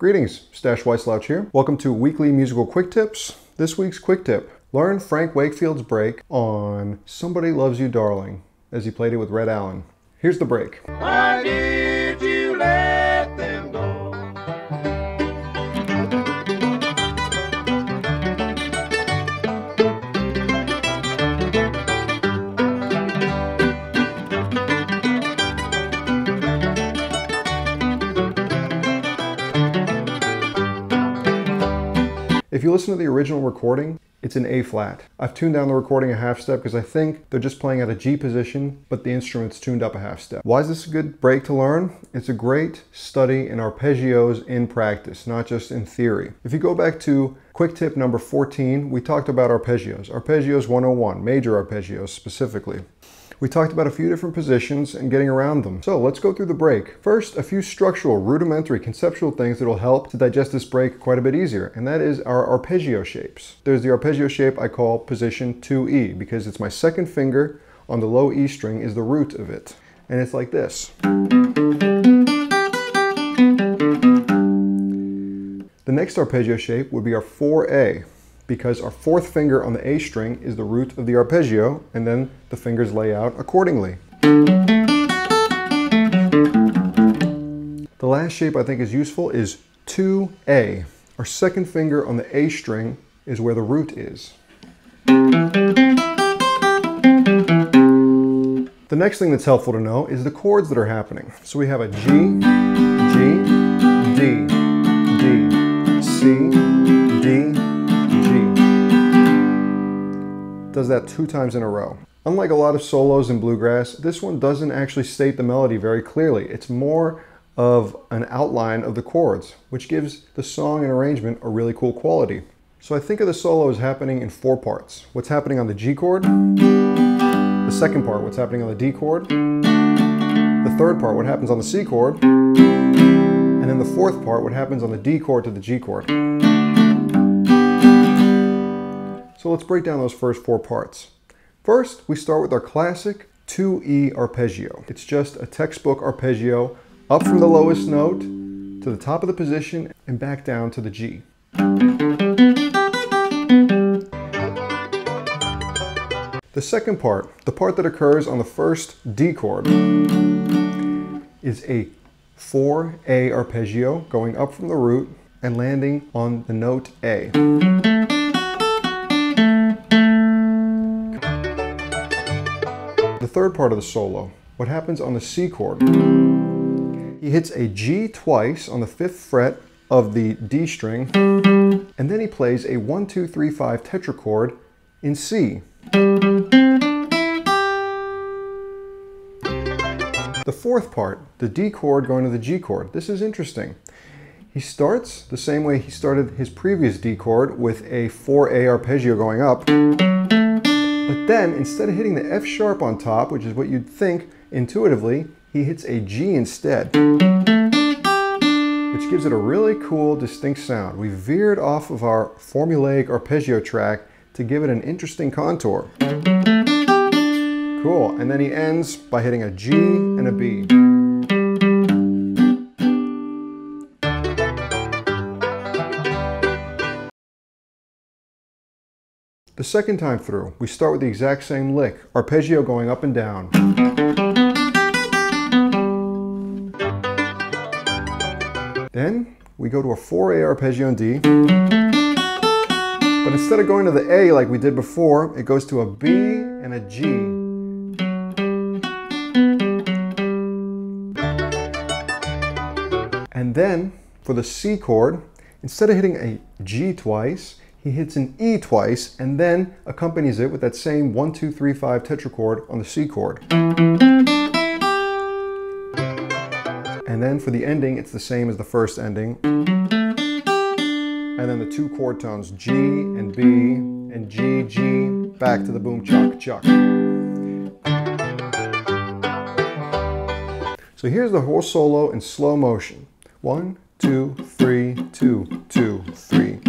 Greetings, Stash Wyslouch here. Welcome to Weekly Musical Quick Tips. This week's quick tip: learn Frank Wakefield's break on Somebody Loves You Darling, as he played it with Red Allen. Here's the break. Why did you let them go? If you listen to the original recording, it's in A flat. I've tuned down the recording a half step because I think they're just playing at a G position, but the instrument's tuned up a half step. Why is this a good break to learn? It's a great study in arpeggios in practice, not just in theory. If you go back to quick tip number 14, we talked about arpeggios. Arpeggios 101, major arpeggios specifically. We talked about a few different positions and getting around them. So let's go through the break. First, a few structural, rudimentary, conceptual things that will help to digest this break quite a bit easier, and that is our arpeggio shapes. There's the arpeggio shape I call position 2E because it's my second finger on the low E string is the root of it. And it's like this. The next arpeggio shape would be our 4A, because our fourth finger on the A string is the root of the arpeggio, and then the fingers lay out accordingly. The last shape I think is useful is 2A. Our second finger on the A string is where the root is. The next thing that's helpful to know is the chords that are happening. So we have a G, G, D, D, C, D, does that 2 times in a row. Unlike a lot of solos in bluegrass, this one doesn't actually state the melody very clearly. It's more of an outline of the chords, which gives the song and arrangement a really cool quality. So I think of the solo as happening in 4 parts. What's happening on the G chord, the second part, what's happening on the D chord, the third part, what happens on the C chord, and then the fourth part, what happens on the D chord to the G chord. So let's break down those first 4 parts. First, we start with our classic 2E arpeggio. It's just a textbook arpeggio up from the lowest note to the top of the position and back down to the G. The second part, the part that occurs on the first D chord, is a 4A arpeggio going up from the root and landing on the note A. The third part of the solo, what happens on the C chord? He hits a G twice on the 5th fret of the D string, and then he plays a 1, 2, 3, 5 tetrachord in C. The fourth part, the D chord going to the G chord. This is interesting. He starts the same way he started his previous D chord with a 4A arpeggio going up. But then, instead of hitting the F sharp on top, which is what you'd think intuitively, he hits a G instead, which gives it a really cool, distinct sound. We veered off of our formulaic arpeggio track to give it an interesting contour. Cool, and then he ends by hitting a G and a B. The second time through, we start with the exact same lick, arpeggio going up and down. Then we go to a 4A arpeggio in D, but instead of going to the A like we did before, it goes to a B and a G. And then for the C chord, instead of hitting a G twice, he hits an E twice and then accompanies it with that same 1, 2, 3, 5 tetrachord on the C chord. And then for the ending, it's the same as the first ending. And then the 2 chord tones, G and B and G, G, back to the boom chuck, chuck. So here's the whole solo in slow motion. 1, 2, 3, 2, 2, 3.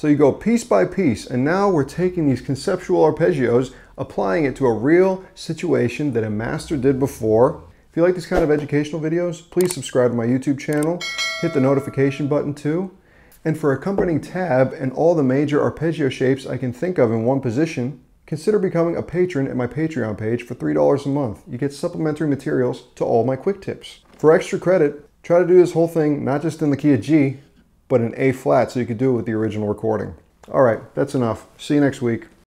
So you go piece by piece, and now we're taking these conceptual arpeggios, applying it to a real situation that a master did before. If you like these kind of educational videos, please subscribe to my YouTube channel, hit the notification button too. And for accompanying tab and all the major arpeggio shapes I can think of in one position, consider becoming a patron at my Patreon page for $3 a month. You get supplementary materials to all my quick tips. For extra credit, try to do this whole thing not just in the key of G, but in A flat so you could do it with the original recording. All right, that's enough. See you next week.